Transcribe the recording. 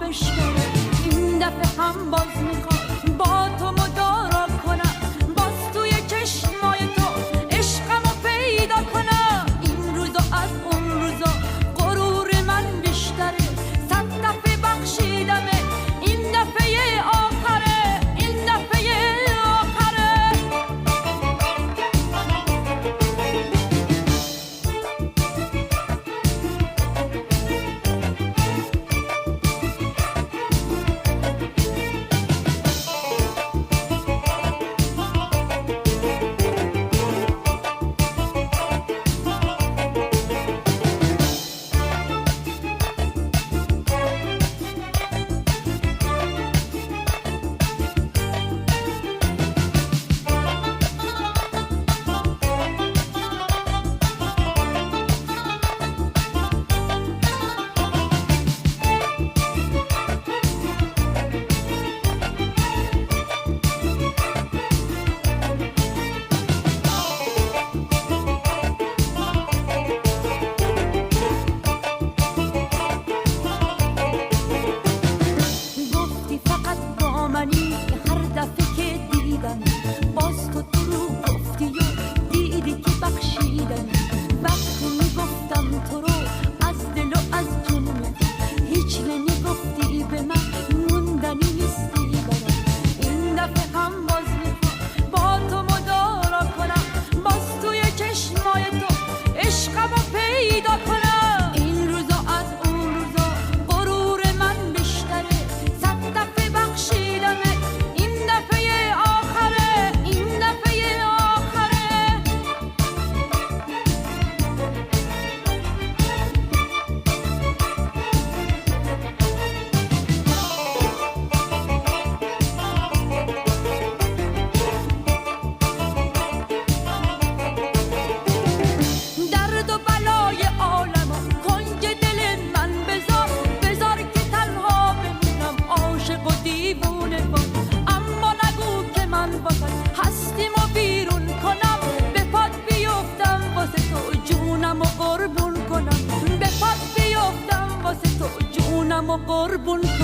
مشتره. این دفعه هم باز میخوام با تو مدارا کنم، باز توی چشمای تو عشقمو پیدا کنم. این روزا از اون روزا غرور من بیشتره، 100 دفعه بخشیدمه، این دفعه آخره، این دفعه آخره. باز تو دروغ گفتی و دیدی که بخشیدم. وقتی میگفتم تو رو از دل و از جون میدی، هیچ نمیگفتی به من موندنی نیستی برام. این دفعه هم باز میخوام با تو مدارا کنم، باز توی چشمای تو عشقمو پیدا کنم. این روزا از اون روزا غرور من بیشتره، 100 دفعه بخشیدمه، این دفعه آخره، این دفعه آخره. درد و بلای عالمو کنج دل من بذار، بذار که تنها بمونم عاشق و دیوونه باز. اما نگو که من واسه هستیمو بیرون کنم، به پات بیفتم واسه تو جونمو قربون کنم، به پات بیفتم واسه تو جونمو قربون کنم.